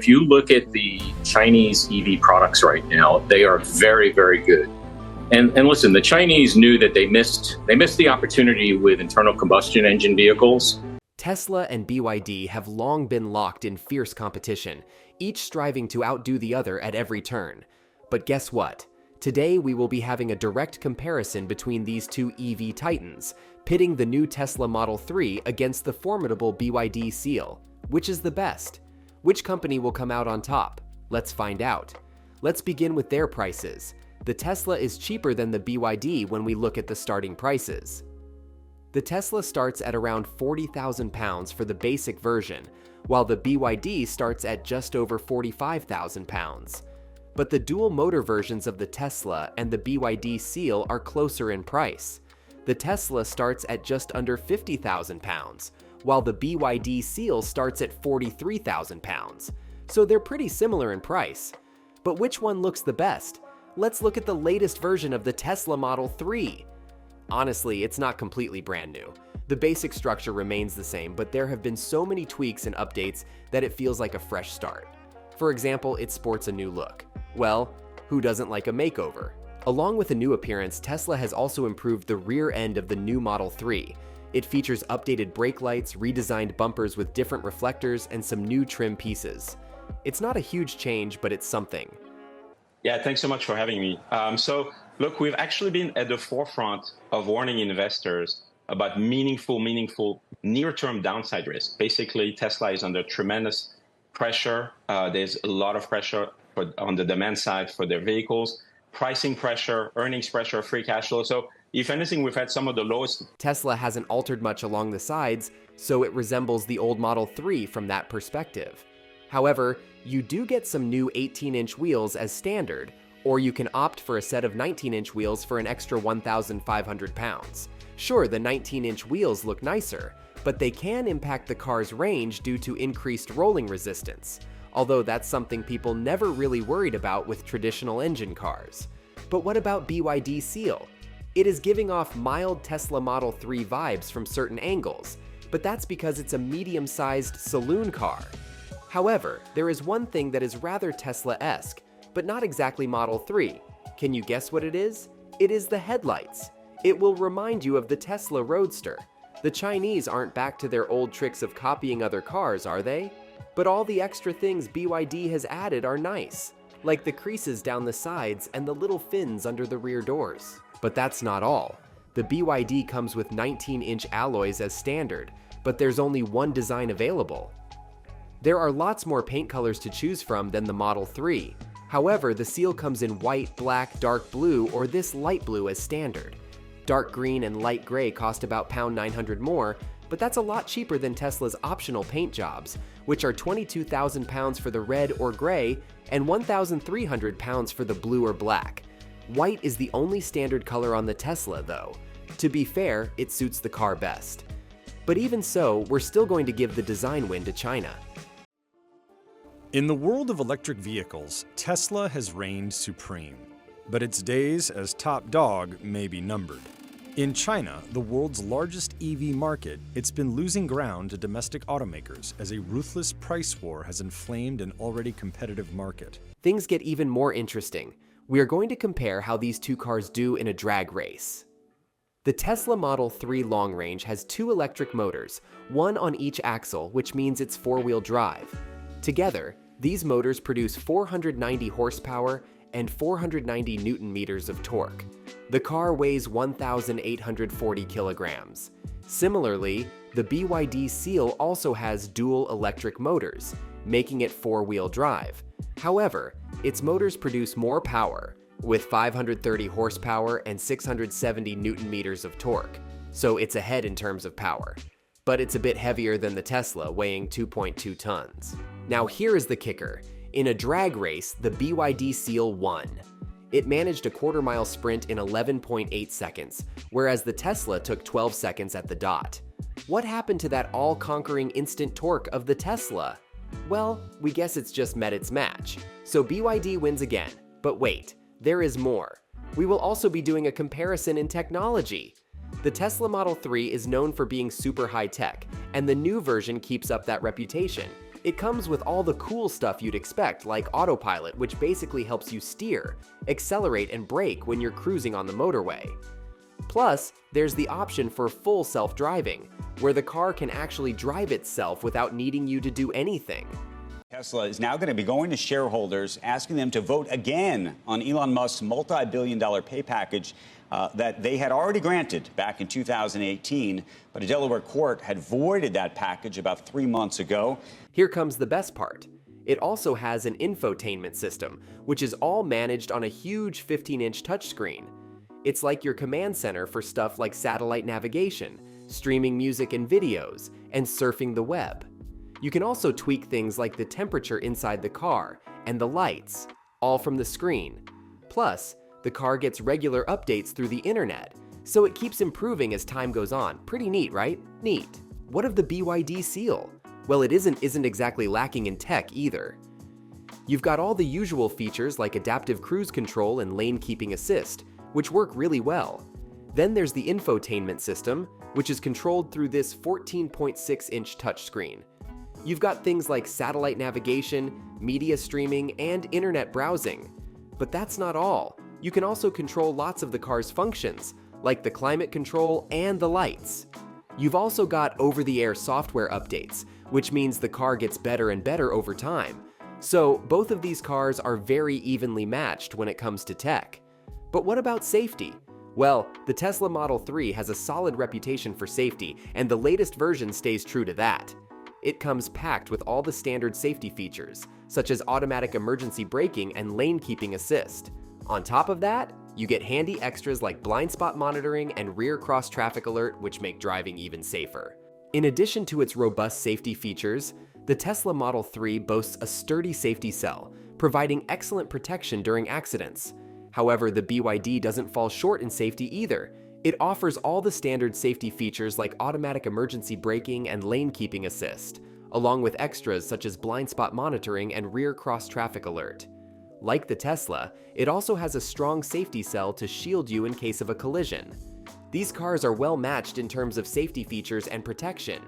if you look at the Chinese EV products right now, they are very, very good. And listen, the Chinese knew that they missed the opportunity with internal combustion engine vehicles. Tesla and BYD have long been locked in fierce competition, each striving to outdo the other at every turn. But guess what? Today we will be having a direct comparison between these two EV titans, pitting the new Tesla Model 3 against the formidable BYD Seal. Which is the best? Which company will come out on top? Let's find out. Let's begin with their prices. The Tesla is cheaper than the BYD when we look at the starting prices. The Tesla starts at around £40,000 for the basic version, while the BYD starts at just over £45,000. But the dual motor versions of the Tesla and the BYD Seal are closer in price. The Tesla starts at just under £50,000, while the BYD Seal starts at £43,000. So they're pretty similar in price. But which one looks the best? Let's look at the latest version of the Tesla Model 3. Honestly, it's not completely brand new. The basic structure remains the same, but there have been so many tweaks and updates that it feels like a fresh start. For example, it sports a new look. Well, who doesn't like a makeover? Along with a new appearance, Tesla has also improved the rear end of the new Model 3. It features updated brake lights, redesigned bumpers with different reflectors, and some new trim pieces. It's not a huge change, but it's something. Yeah, thanks so much for having me. So look, we've actually been at the forefront of warning investors about meaningful near-term downside risk. Basically, Tesla is under tremendous pressure. There's a lot of pressure on the demand side for their vehicles, pricing pressure, earnings pressure, free cash flow. So if anything, we've had some of the lowest. Tesla hasn't altered much along the sides, so it resembles the old Model 3 from that perspective. However, you do get some new 18-inch wheels as standard, or you can opt for a set of 19-inch wheels for an extra £1,500. Sure, the 19-inch wheels look nicer, but they can impact the car's range due to increased rolling resistance, although that's something people never really worried about with traditional engine cars. But what about BYD Seal? It is giving off mild Tesla Model 3 vibes from certain angles, but that's because it's a medium-sized saloon car. However, there is one thing that is rather Tesla-esque, but not exactly Model 3. Can you guess what it is? It is the headlights. It will remind you of the Tesla Roadster. The Chinese aren't back to their old tricks of copying other cars, are they? But all the extra things BYD has added are nice, like the creases down the sides and the little fins under the rear doors. But that's not all. The BYD comes with 19-inch alloys as standard, but there's only one design available. There are lots more paint colors to choose from than the Model 3. However, the Seal comes in white, black, dark blue, or this light blue as standard. Dark green and light gray cost about £900 more, but that's a lot cheaper than Tesla's optional paint jobs, which are £22,000 for the red or gray and £1,300 for the blue or black. White is the only standard color on the Tesla, though. To be fair, it suits the car best. But even so, we're still going to give the design win to China. In the world of electric vehicles, Tesla has reigned supreme, but its days as top dog may be numbered. In China, the world's largest EV market, it's been losing ground to domestic automakers as a ruthless price war has inflamed an already competitive market. Things get even more interesting. We are going to compare how these two cars do in a drag race. The Tesla Model 3 long range has two electric motors, one on each axle, which means it's four-wheel drive. Together, these motors produce 490 horsepower and 490 newton-meters of torque. The car weighs 1,840 kilograms. Similarly, the BYD Seal also has dual electric motors, making it four-wheel drive. However, its motors produce more power, with 530 horsepower and 670 newton-meters of torque, so it's ahead in terms of power. But it's a bit heavier than the Tesla, weighing 2.2 tons. Now here is the kicker. In a drag race, the BYD Seal won. It managed a quarter-mile sprint in 11.8 seconds, whereas the Tesla took 12 seconds at the dot. What happened to that all-conquering instant torque of the Tesla? Well, we guess it's just met its match. So BYD wins again. But wait, there is more. We will also be doing a comparison in technology. The Tesla Model 3 is known for being super high-tech, and the new version keeps up that reputation. It comes with all the cool stuff you'd expect, like autopilot, which basically helps you steer, accelerate, and brake when you're cruising on the motorway. Plus, there's the option for full self-driving, where the car can actually drive itself without needing you to do anything. Tesla is now going to be going to shareholders, asking them to vote again on Elon Musk's multi-billion-dollar pay package that they had already granted back in 2018, but a Delaware court had voided that package about 3 months ago. Here comes the best part. It also has an infotainment system, which is all managed on a huge 15-inch touchscreen. It's like your command center for stuff like satellite navigation, streaming music and videos, and surfing the web. You can also tweak things like the temperature inside the car and the lights, all from the screen. Plus, the car gets regular updates through the internet, so it keeps improving as time goes on. Pretty neat, right? Neat. What of the BYD Seal? Well, it isn't exactly lacking in tech either. You've got all the usual features like adaptive cruise control and lane keeping assist, which work really well. Then there's the infotainment system, which is controlled through this 14.6-inch touchscreen. You've got things like satellite navigation, media streaming, and internet browsing. But that's not all. You can also control lots of the car's functions, like the climate control and the lights. You've also got over-the-air software updates, which means the car gets better and better over time. So both of these cars are very evenly matched when it comes to tech. But what about safety? Well, the Tesla Model 3 has a solid reputation for safety, and the latest version stays true to that. It comes packed with all the standard safety features, such as automatic emergency braking and lane keeping assist. On top of that, you get handy extras like blind spot monitoring and rear cross traffic alert, which make driving even safer. In addition to its robust safety features, the Tesla Model 3 boasts a sturdy safety cell, providing excellent protection during accidents. However, the BYD doesn't fall short in safety either. It offers all the standard safety features like automatic emergency braking and lane keeping assist, along with extras such as blind spot monitoring and rear cross traffic alert. Like the Tesla, it also has a strong safety cell to shield you in case of a collision. These cars are well matched in terms of safety features and protection.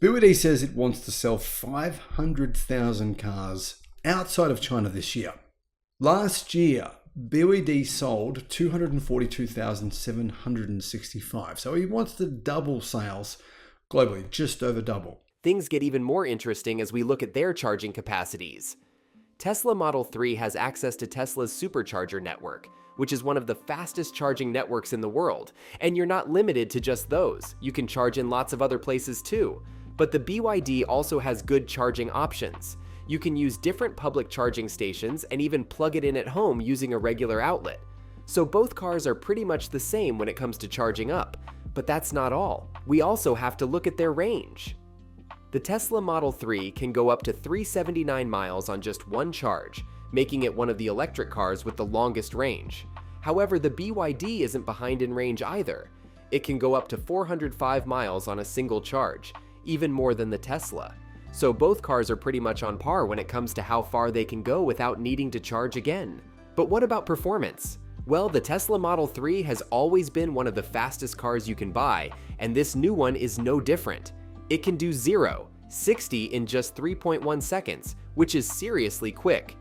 BYD says it wants to sell 500,000 cars outside of China this year. Last year, BYD sold 242,765, so he wants to double sales globally, just over double. Things get even more interesting as we look at their charging capacities. Tesla Model 3 has access to Tesla's supercharger network, which is one of the fastest charging networks in the world, and you're not limited to just those. You can charge in lots of other places too. But the BYD also has good charging options. You can use different public charging stations and even plug it in at home using a regular outlet. So both cars are pretty much the same when it comes to charging up. But that's not all. We also have to look at their range. The Tesla Model 3 can go up to 379 miles on just one charge, making it one of the electric cars with the longest range. However, the BYD isn't behind in range either. It can go up to 405 miles on a single charge, even more than the Tesla. So both cars are pretty much on par when it comes to how far they can go without needing to charge again. But what about performance? Well, the Tesla Model 3 has always been one of the fastest cars you can buy, and this new one is no different. It can do 0-60 in just 3.1 seconds, which is seriously quick.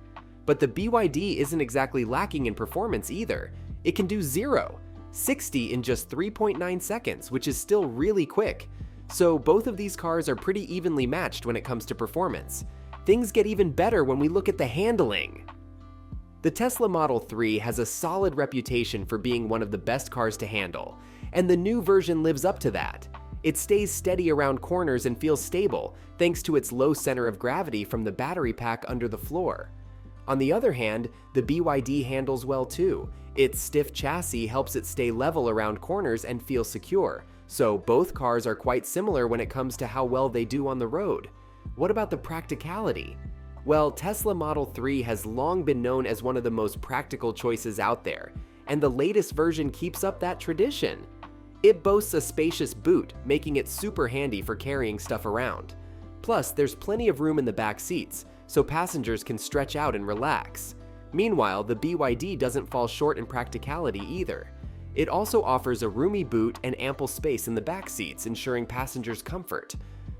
But the BYD isn't exactly lacking in performance either. It can do 0-60 in just 3.9 seconds, which is still really quick. So both of these cars are pretty evenly matched when it comes to performance. Things get even better when we look at the handling. The Tesla Model 3 has a solid reputation for being one of the best cars to handle, and the new version lives up to that. It stays steady around corners and feels stable, thanks to its low center of gravity from the battery pack under the floor. On the other hand, the BYD handles well too. Its stiff chassis helps it stay level around corners and feel secure, so both cars are quite similar when it comes to how well they do on the road. What about the practicality? Well, Tesla Model 3 has long been known as one of the most practical choices out there, and the latest version keeps up that tradition. It boasts a spacious boot, making it super handy for carrying stuff around. Plus, there's plenty of room in the back seats, so passengers can stretch out and relax. Meanwhile, the BYD doesn't fall short in practicality either. It also offers a roomy boot and ample space in the back seats, ensuring passengers' comfort.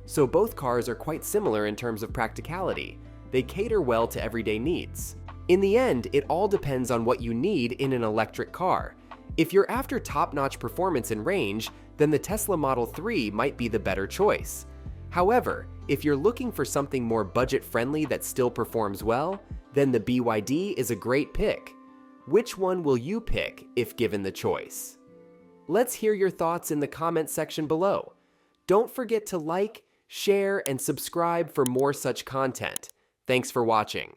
so both cars are quite similar in terms of practicality. They cater well to everyday needs. In the end, it all depends on what you need in an electric car. If you're after top-notch performance and range, then the Tesla Model 3 might be the better choice. However, if you're looking for something more budget-friendly that still performs well, then the BYD is a great pick. Which one will you pick if given the choice? Let's hear your thoughts in the comment section below. Don't forget to like, share, and subscribe for more such content. Thanks for watching.